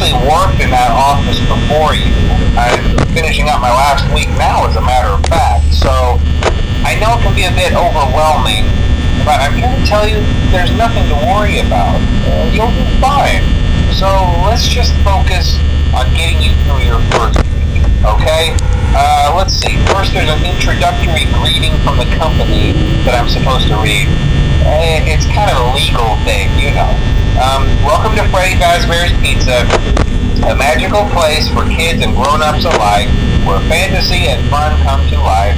actually worked in that office before you. I'm finishing up my last week now, as a matter of fact, so I know it can be a bit overwhelming, but I'm here to tell you there's nothing to worry about. You'll be fine. So let's just focus on getting you through your first week, okay? Let's see. First, there's an introductory greeting from the company that I'm supposed to read. It's kind of a legal thing, you know. Welcome to Freddy Fazbear's Pizza, a magical place for kids and grown-ups alike, where fantasy and fun come to life.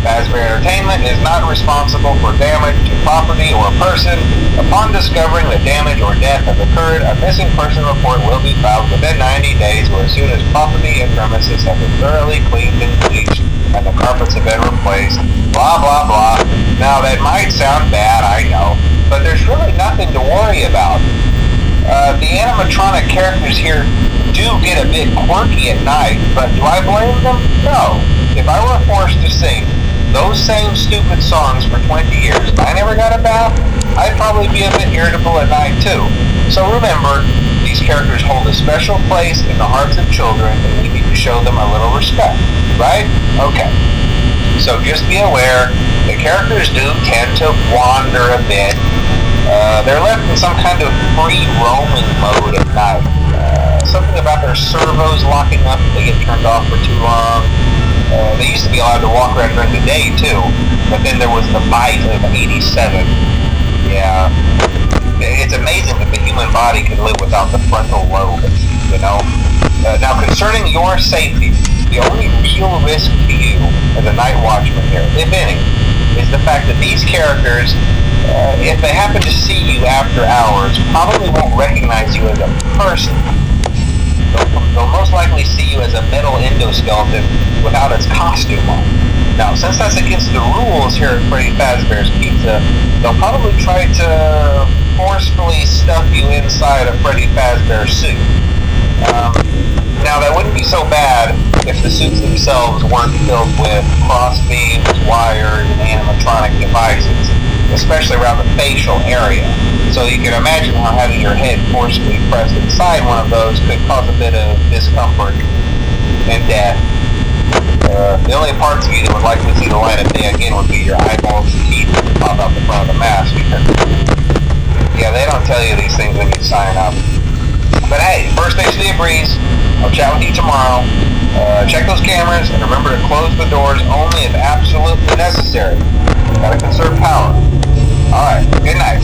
Fazbear Entertainment is not responsible for damage to property or person. Upon discovering that damage or death has occurred, a missing person report will be filed within 90 days or as soon as property and premises have been thoroughly cleaned and bleached and the carpets have been replaced. Blah, blah, blah. Now, that might sound bad, I know, but there's really nothing to worry about. The animatronic characters here do get a bit quirky at night, but do I blame them? No. If I were forced to sing those same stupid songs for 20 years and I never got a bath, I'd probably be a bit irritable at night too. So remember, these characters hold a special place in the hearts of children and we need to show them a little respect, right? Okay. So just be aware, the characters do tend to wander a bit. They're left in some kind of free roaming mode at night. Something about their servos locking up if they get turned off for too long. They used to be allowed to walk around during the day too, but then there was the bite of 87. Yeah. It's amazing that the human body can live without the frontal lobe, you know? Now, concerning your safety, the only real risk to you as a night watchman here, if any, is the fact that these characters, if they happen to see you after hours, probably won't recognize you as a person. They'll most likely see you as a metal endoskeleton without its costume on. Now, since that's against the rules here at Freddy Fazbear's Pizza, they'll probably try to forcefully stuff you inside a Freddy Fazbear suit. Now, that wouldn't be so bad if the suits themselves weren't filled with crossbeams, wires, and animatronic devices, especially around the facial area. So you can imagine how having your head forcibly pressed inside one of those could cause a bit of discomfort and death. The only parts of you that would likely see the light of day again would be your eyeballs and teeth that pop out the front of the mask. Yeah, they don't tell you these things when you sign up. But hey, first day should be a breeze. I'll chat with you tomorrow. Check those cameras and remember to close the doors only if absolutely necessary. Gotta conserve power. Alright, good night.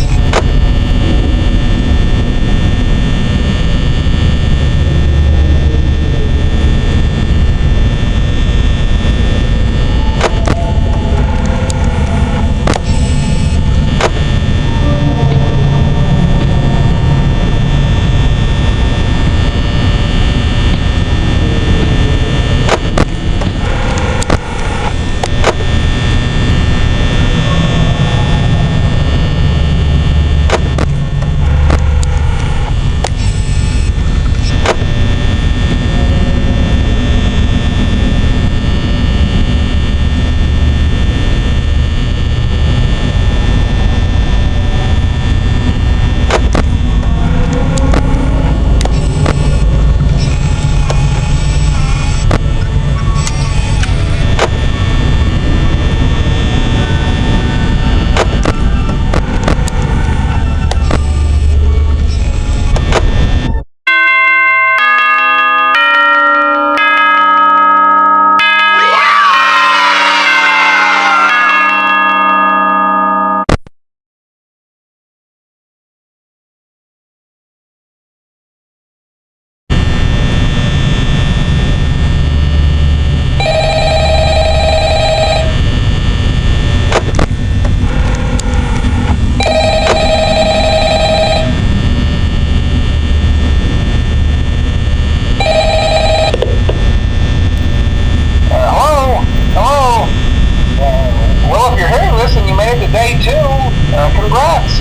Congrats!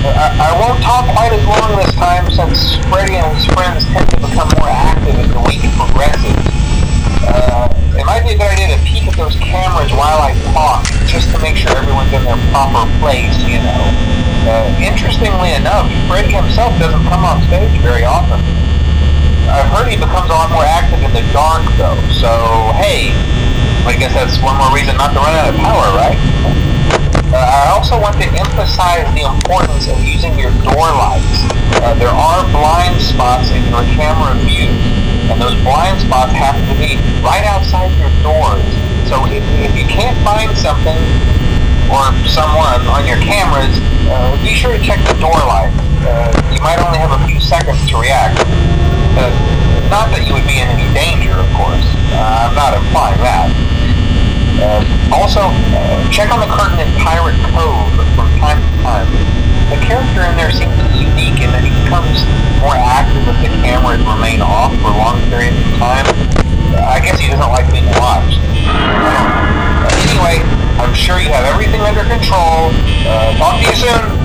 I won't talk quite as long this time since Freddy and his friends tend to become more active as the week progresses. It might be a good idea to peek at those cameras while I talk, just to make sure everyone's in their proper place, you know. Interestingly enough, Freddy himself doesn't come on stage very often. Freddy becomes a lot more active in the dark, though. So, hey, I guess that's one more reason not to run out of power, right? I also want to emphasize the importance of using your door lights. There are blind spots in your camera view, and those blind spots happen to be right outside your doors. So if you can't find something or someone on your cameras, be sure to check the door light. You might only have a few seconds to react. Not that you would be in any danger, of course. I'm not implying that. Also, check on the curtain in Pirate Cove from time to time. The character in there seems unique in that he becomes more active if the cameras remain off for long periods of time. I guess he doesn't like being watched. Anyway, I'm sure you have everything under control. Talk to you soon.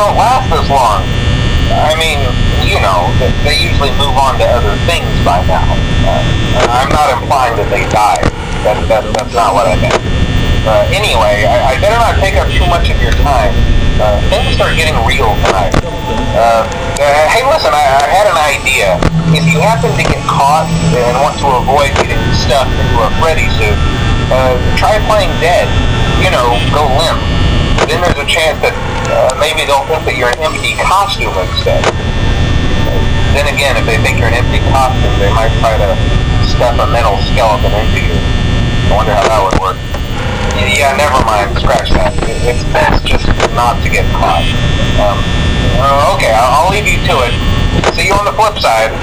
don't last this long. I mean, you know, they usually move on to other things by now. I'm not implying that they died. That's not what I meant. Anyway, I better not take up too much of your time. Things start getting real tonight. Hey, listen, I had an idea. If you happen to get caught and want to avoid getting stuffed into a Freddy suit, try playing dead. You know, go limp. Then there's a chance that maybe they'll think that you're an empty costume instead. Then again, if they think you're an empty costume, they might try to stuff a metal skeleton into you. I wonder how that would work. Yeah, never mind. Scratch that. It's best just not to get caught. Okay, I'll leave you to it. See you on the flip side.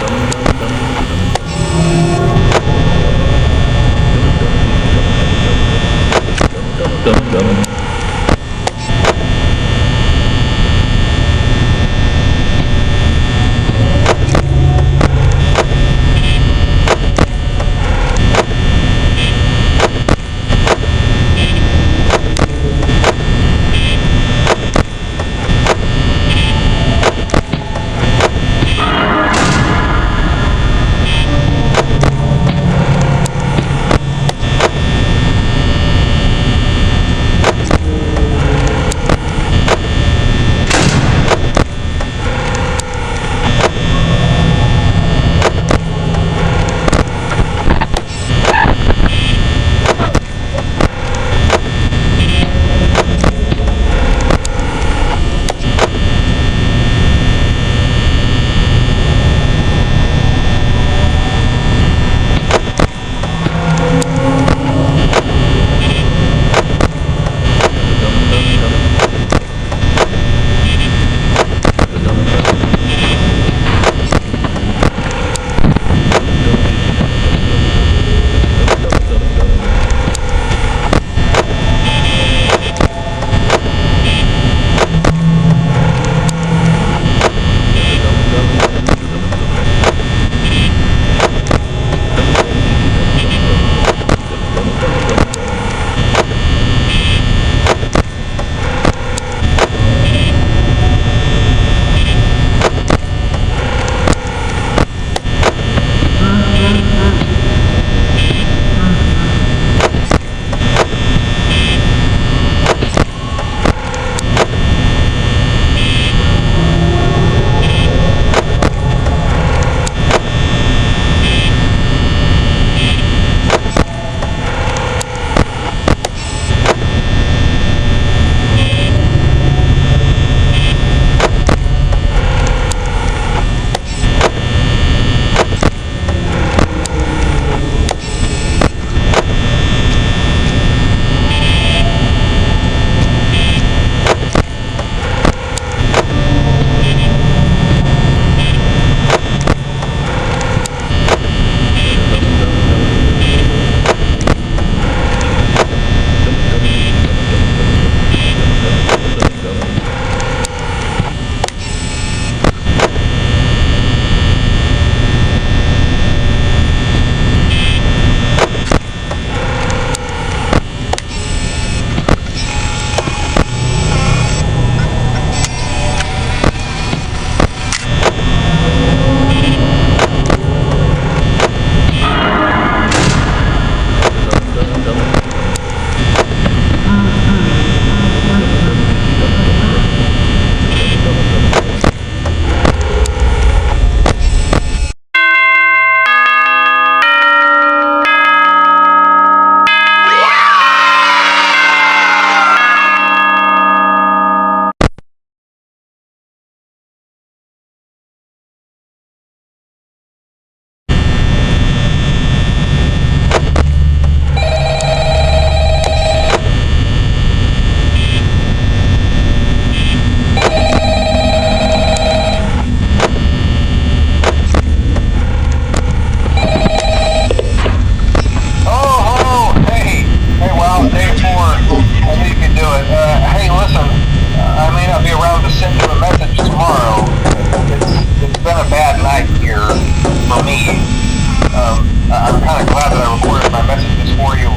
I'm kind of glad that I recorded my messages for you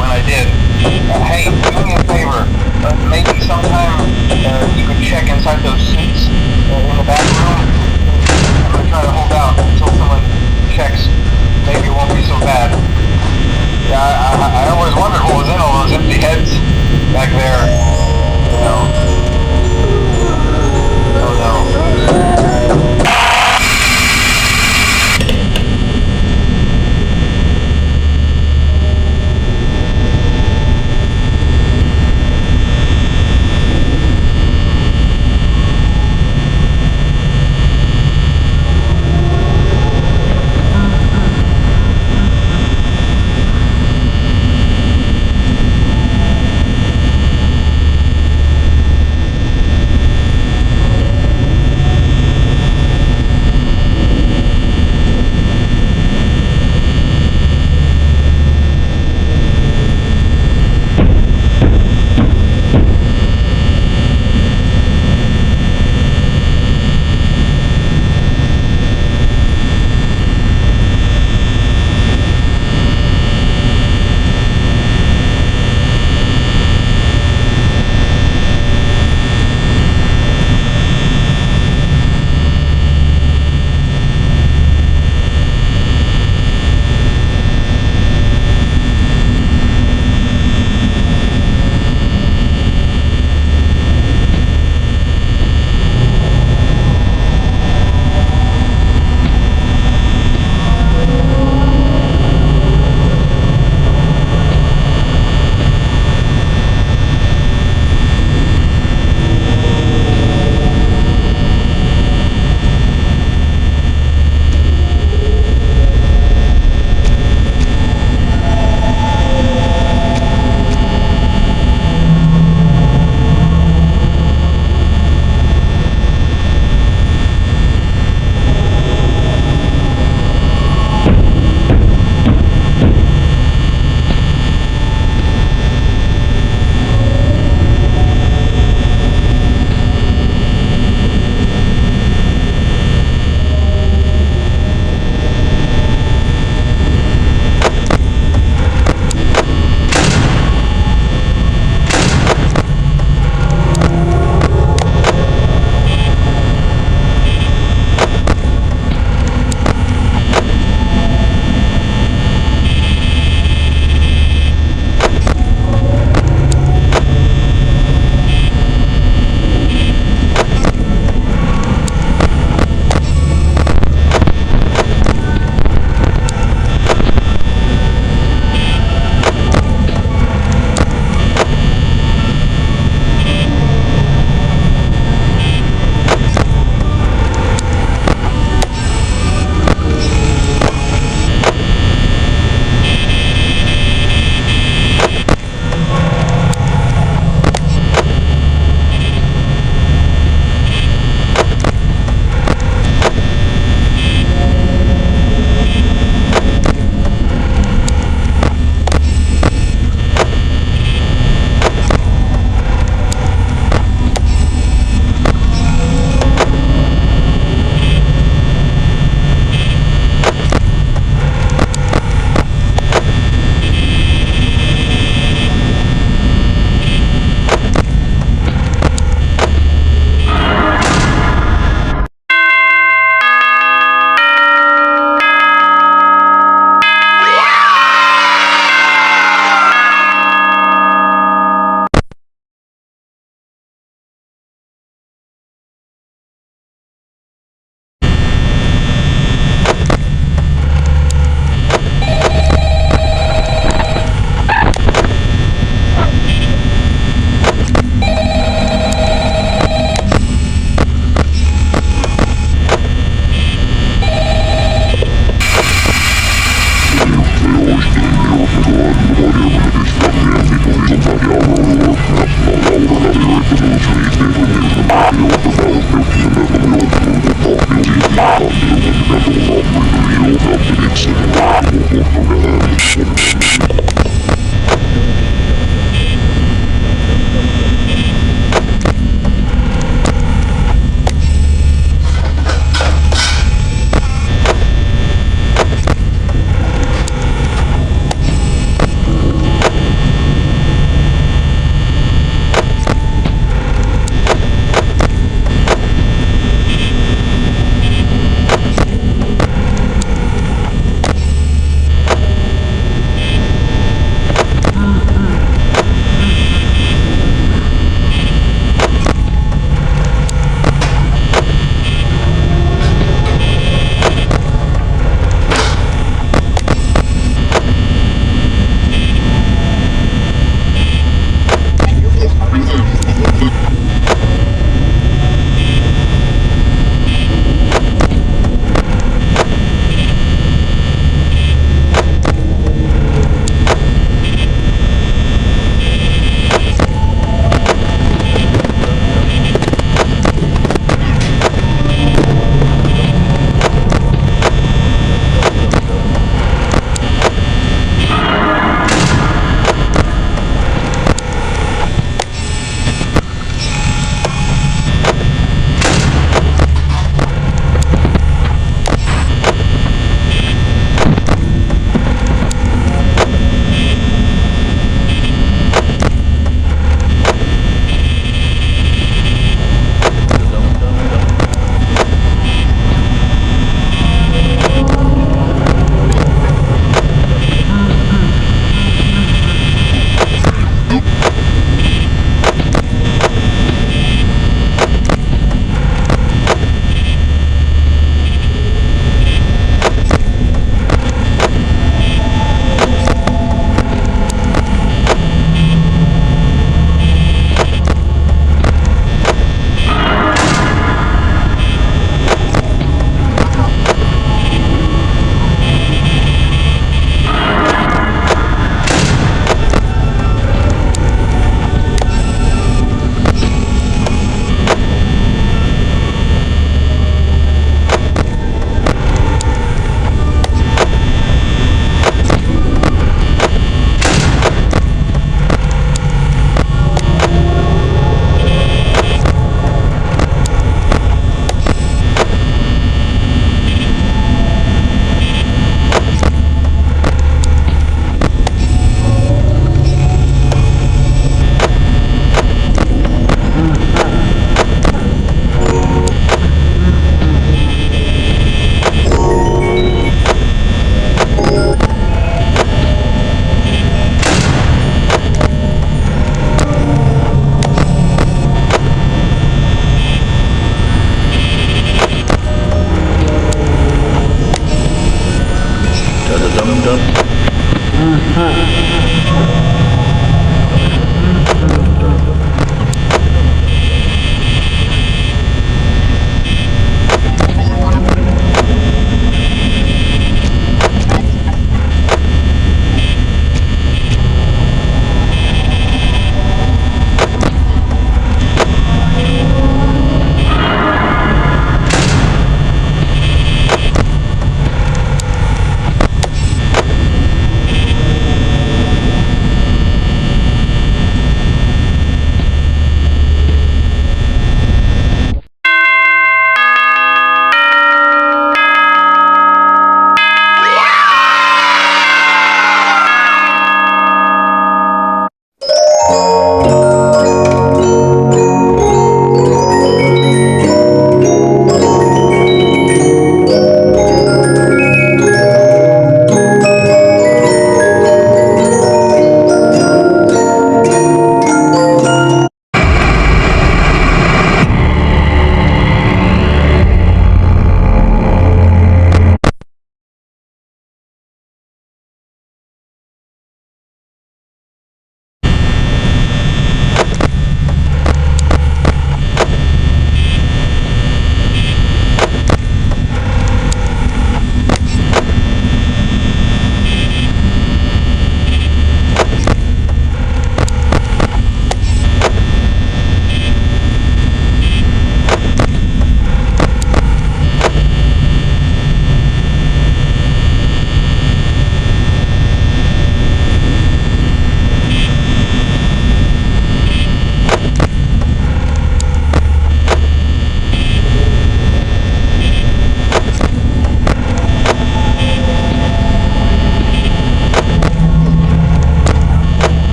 when I did. Hey, do me a favor. Maybe sometime you could check inside those suits in the back room. I'm gonna try to hold out until someone checks. Maybe it won't be so bad. Yeah, I always wondered what was in all those empty heads back there. You know. Oh no.